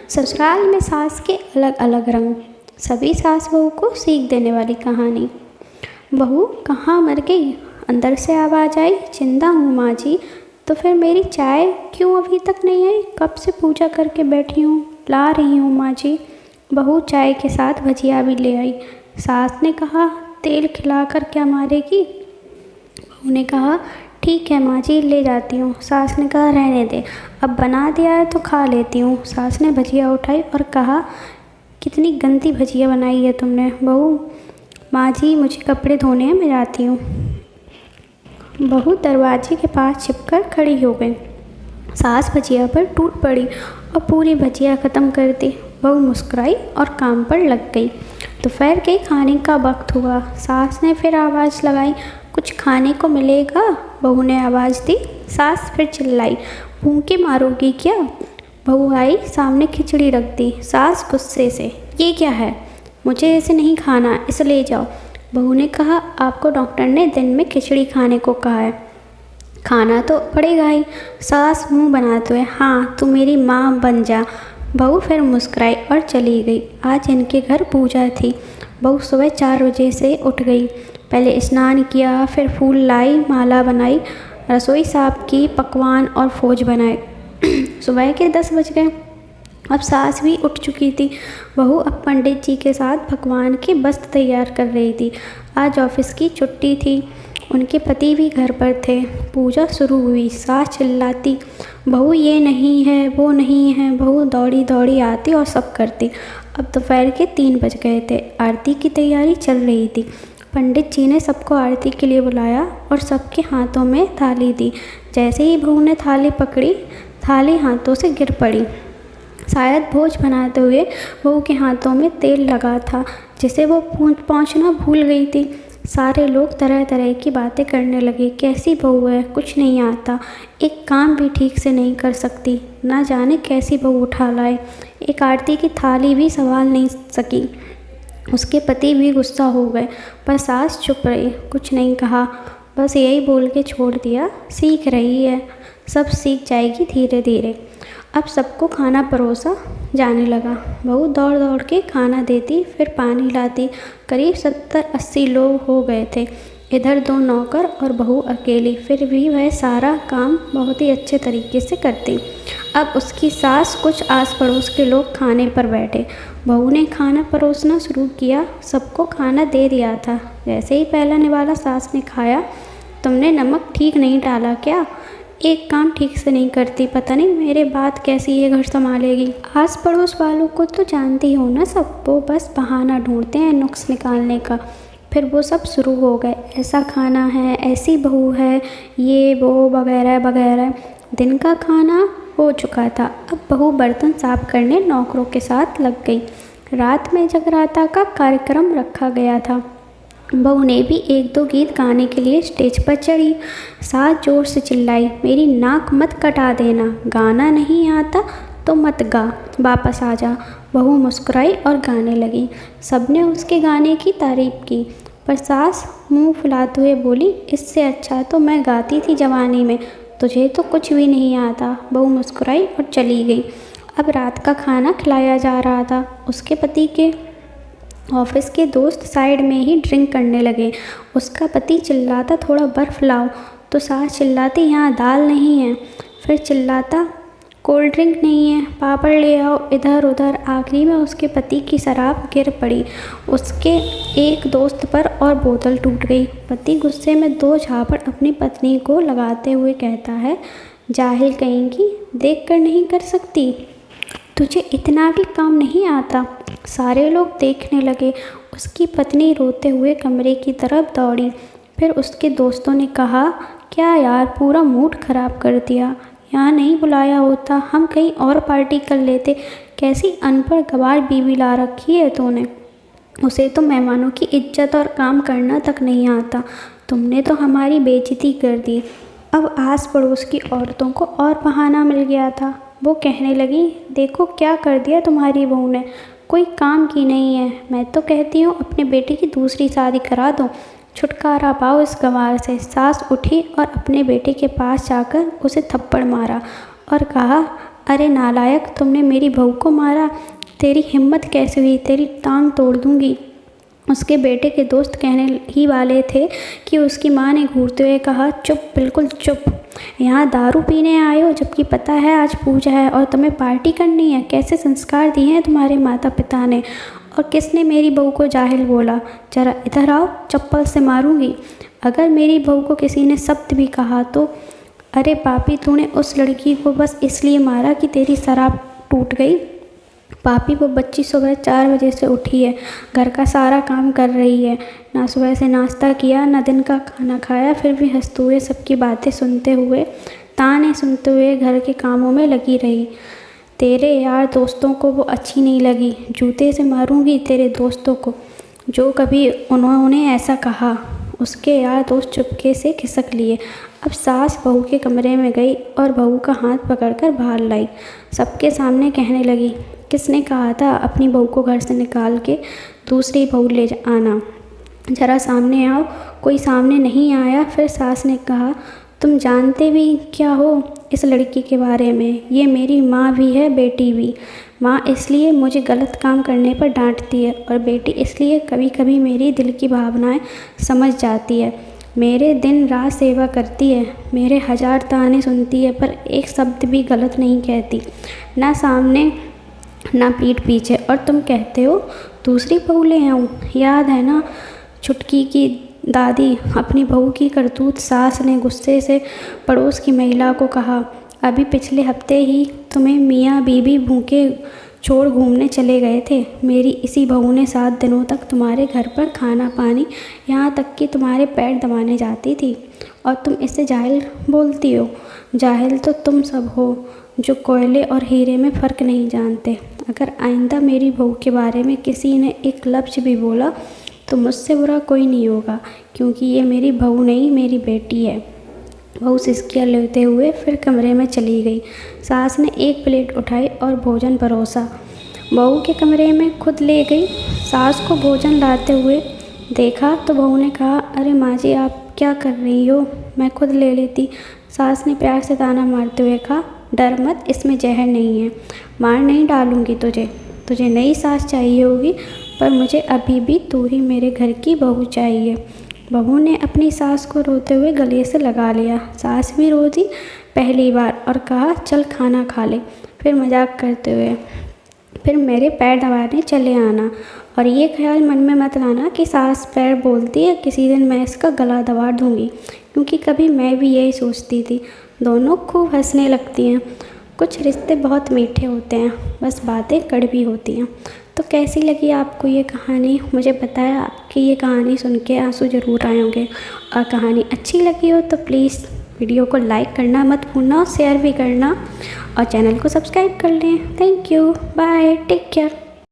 ससुराल में सास के अलग अलग रंग, सभी सास बहू को सीख देने वाली कहानी। बहू कहाँ मर गई? अंदर से आवाज़ आई, जिंदा हूँ माँ जी। तो फिर मेरी चाय क्यों अभी तक नहीं आई? कब से पूजा करके बैठी हूँ, ला रही हूँ माँ जी। बहू चाय के साथ भजिया भी ले आई। सास ने कहा, तेल खिलाकर क्या मारेगी? बहू ने कहा, ठीक है माँ जी, ले जाती हूँ। सास ने कहा, रहने दे, अब बना दिया है तो खा लेती हूँ। सास ने भजिया उठाई और कहा, कितनी गंदी भजिया बनाई है तुमने। बहू, माँ जी मुझे कपड़े धोने हैं, मैं जाती हूँ। बहू दरवाजे के पास छिपकर खड़ी हो गई। सास भजिया पर टूट पड़ी और पूरी भजिया ख़त्म कर दी। बहू मुस्कुराई और काम पर लग गई। दोपहर के खाने का वक्त हुआ। सास ने फिर आवाज़ लगाई, कुछ खाने को मिलेगा? बहू ने आवाज़ दी। सास फिर चिल्लाई, भूखे मारोगी क्या? बहू आई, सामने खिचड़ी रख दी। सास गुस्से से, ये क्या है? मुझे ऐसे नहीं खाना, इसे ले जाओ। बहू ने कहा, आपको डॉक्टर ने दिन में खिचड़ी खाने को कहा है, खाना तो पड़ेगा ही। सास मुंह बनाते हुए, हाँ तू मेरी माँ बन जा। बहू फिर मुस्कुराई और चली गई। आज इनके घर पूजा थी। बहू सुबह 4 बजे से उठ गई। पहले स्नान किया, फिर फूल लाई, माला बनाई, रसोई साफ की, पकवान और भोज बनाए। सुबह के 10 बज गए। अब सास भी उठ चुकी थी। बहू अब पंडित जी के साथ भगवान के वस्त्र तैयार कर रही थी। आज ऑफिस की छुट्टी थी। उनके पति भी घर पर थे। पूजा शुरू हुई। सास चिल्लाती, बहू ये नहीं है, वो नहीं है। बहू दौड़ी दौड़ी आती और सब करती। अब दोपहर के 3 बज गए थे। आरती की तैयारी चल रही थी। पंडित जी ने सबको आरती के लिए बुलाया और सबके हाथों में थाली दी। जैसे ही बहू ने थाली पकड़ी, थाली हाथों से गिर पड़ी। शायद भोज बनाते हुए बहू के हाथों में तेल लगा था, जिसे वो पहुँचना भूल गई थी। सारे लोग तरह तरह की बातें करने लगे। कैसी बहू है, कुछ नहीं आता, एक काम भी ठीक से नहीं कर सकती, ना जाने कैसी बहू उठा लाए, एक आरती की थाली भी संभाल नहीं सकी। उसके पति भी गुस्सा हो गए, पर सास चुप रही, कुछ नहीं कहा, बस यही बोल के छोड़ दिया, सीख रही है, सब सीख जाएगी धीरे धीरे। अब सबको खाना परोसा जाने लगा। बहू दौड़ दौड़ के खाना देती, फिर पानी लाती। करीब 70-80 लोग हो गए थे। इधर 2 नौकर और बहू अकेली, फिर भी वह सारा काम बहुत ही अच्छे तरीके से करती। अब उसकी सास, कुछ आस पड़ोस के लोग खाने पर बैठे। बहू ने खाना परोसना शुरू किया। सबको खाना दे दिया था। जैसे ही पहला निवाला सास ने खाया, तुमने नमक ठीक नहीं डाला क्या? एक काम ठीक से नहीं करती, पता नहीं मेरे बाद कैसी ये घर संभालेगी। आस पड़ोस वालों को तो जानती हो ना सब, वो बस बहाना ढूंढते हैं नुक्स निकालने का। फिर वो सब शुरू हो गए, ऐसा खाना है, ऐसी बहू है, ये वो वगैरह वगैरह। दिन का खाना हो चुका था। अब बहू बर्तन साफ करने नौकरों के साथ लग गई। रात में जगराता का कार्यक्रम रखा गया था। बहू ने भी 1-2 गीत गाने के लिए स्टेज पर चढ़ी। सास जोर से चिल्लाई, मेरी नाक मत कटा देना, गाना नहीं आता तो मत गा, वापस आ जा। बहू मुस्कुराई और गाने लगी। सबने उसके गाने की तारीफ की, पर सास मुंह फुलाते हुए बोली, इससे अच्छा तो मैं गाती थी जवानी में, तुझे तो कुछ भी नहीं आता। बहू मुस्कुराई और चली गई। अब रात का खाना खिलाया जा रहा था। उसके पति के ऑफिस के दोस्त साइड में ही ड्रिंक करने लगे। उसका पति चिल्लाता, थोड़ा बर्फ़ लाओ, तो सास चिल्लाती, यहाँ दाल नहीं है। फिर चिल्लाता, कोल्ड ड्रिंक नहीं है, पापड़ ले आओ। इधर उधर, आखिरी में उसके पति की शराब गिर पड़ी उसके एक दोस्त पर और बोतल टूट गई। पति गुस्से में 2 झापड़ अपनी पत्नी को लगाते हुए कहता है, जाहिल कहेंगी, देख कर नहीं कर सकती, तुझे इतना भी काम नहीं आता। सारे लोग देखने लगे। उसकी पत्नी रोते हुए कमरे की तरफ दौड़ी। फिर उसके दोस्तों ने कहा, क्या यार, पूरा मूड ख़राब कर दिया, यहाँ नहीं बुलाया होता, हम कहीं और पार्टी कर लेते। कैसी अनपढ़ गवार बीवी ला रखी है तूने, उसे तो मेहमानों की इज्जत और काम करना तक नहीं आता। तुमने तो हमारी बेइज्जती कर दी। अब आस पड़ोस की औरतों को और बहाना मिल गया था। वो कहने लगी, देखो क्या कर दिया तुम्हारी बहू ने, कोई काम की नहीं है। मैं तो कहती हूँ अपने बेटे की दूसरी शादी करा दो, छुटकारा पाओ इस गंवार से। सास उठी और अपने बेटे के पास जाकर उसे थप्पड़ मारा और कहा, अरे नालायक, तुमने मेरी बहू को मारा, तेरी हिम्मत कैसे हुई, तेरी टांग तोड़ दूंगी। उसके बेटे के दोस्त कहने ही वाले थे कि उसकी माँ ने घूरते हुए कहा, चुप, बिल्कुल चुप। यहाँ दारू पीने आए हो जबकि पता है आज पूजा है और तुम्हें पार्टी करनी है। कैसे संस्कार दिए हैं तुम्हारे माता पिता ने। और किसने मेरी बहू को जाहिल बोला? जरा इधर आओ, चप्पल से मारूंगी। अगर मेरी बहू को किसी ने शब्द भी कहा तो। अरे पापी, तूने उस लड़की को बस इसलिए मारा कि तेरी शराब टूट गई। पापी, वो बच्ची सुबह 4 बजे से उठी है, घर का सारा काम कर रही है, ना सुबह से नाश्ता किया, ना दिन का खाना खाया, फिर भी हंसते हुए सबकी बातें सुनते हुए, ताने सुनते हुए घर के कामों में लगी रही। तेरे यार दोस्तों को वो अच्छी नहीं लगी। जूते से मारूंगी तेरे दोस्तों को जो कभी उन्होंने ऐसा कहा। उसके यार दोस्त चुपके से खिसक लिए। अब सास बहू के कमरे में गई और बहू का हाथ पकड़कर बाहर लाई। सबके सामने कहने लगी, किसने कहा था अपनी बहू को घर से निकाल के दूसरी बहू ले आना? ज़रा सामने आओ। कोई सामने नहीं आया। फिर सास ने कहा, तुम जानते भी क्या हो इस लड़की के बारे में? ये मेरी माँ भी है, बेटी भी। माँ इसलिए मुझे गलत काम करने पर डांटती है और बेटी इसलिए कभी कभी मेरी दिल की भावनाएं समझ जाती है। मेरे दिन रात सेवा करती है, मेरे 1000 ताने सुनती है, पर एक शब्द भी गलत नहीं कहती, ना सामने ना पीठ पीछे। और तुम कहते हो दूसरी बहू ले आऊँ? याद है ना छुटकी की दादी अपनी बहू की करतूत? सास ने गुस्से से पड़ोस की महिला को कहा, अभी पिछले हफ्ते ही तुम्हें मियाँ बीबी भूखे छोड़ घूमने चले गए थे। मेरी इसी बहू ने 7 दिनों तक तुम्हारे घर पर खाना पानी, यहाँ तक कि तुम्हारे पैर दबाने जाती थी, और तुम इसे जाहिल बोलती हो। जाहिल तो तुम सब हो जो कोयले और हीरे में फ़र्क नहीं जानते। अगर आइंदा मेरी बहू के बारे में किसी ने एक लफ्ज़ भी बोला तो मुझसे बुरा कोई नहीं होगा, क्योंकि ये मेरी बहू नहीं, मेरी बेटी है। बहू सिसकियाँ लेते हुए फिर कमरे में चली गई। सास ने एक प्लेट उठाई और भोजन परोसा, बहू के कमरे में खुद ले गई। सास को भोजन लाते हुए देखा तो बहू ने कहा, अरे माँ जी, आप क्या कर रही हो, मैं खुद ले लेती। सास ने प्यार से ताना मारते हुए कहा, डर मत, इसमें जहर नहीं है, मार नहीं डालूंगी तुझे नई सास चाहिए होगी, पर मुझे अभी भी तू ही मेरे घर की बहू चाहिए। बहू ने अपनी सास को रोते हुए गले से लगा लिया। सास भी रो दी पहली बार और कहा, चल खाना खा ले। फिर मजाक करते हुए, फिर मेरे पैर दबाने चले आना, और ये ख्याल मन में मत लाना कि सास पैर बोलती है किसी दिन मैं इसका गला दबा दूंगी, क्योंकि कभी मैं भी यही सोचती थी। दोनों खूब हंसने लगती हैं। कुछ रिश्ते बहुत मीठे होते हैं, बस बातें कड़वी होती हैं। तो कैसी लगी आपको ये कहानी? मुझे बताया, आपकी ये कहानी सुन के आंसू ज़रूर आए होंगे। और कहानी अच्छी लगी हो तो प्लीज़ वीडियो को लाइक करना मत भूलना, शेयर भी करना, और चैनल को सब्सक्राइब कर लें। Thank you, bye, take care.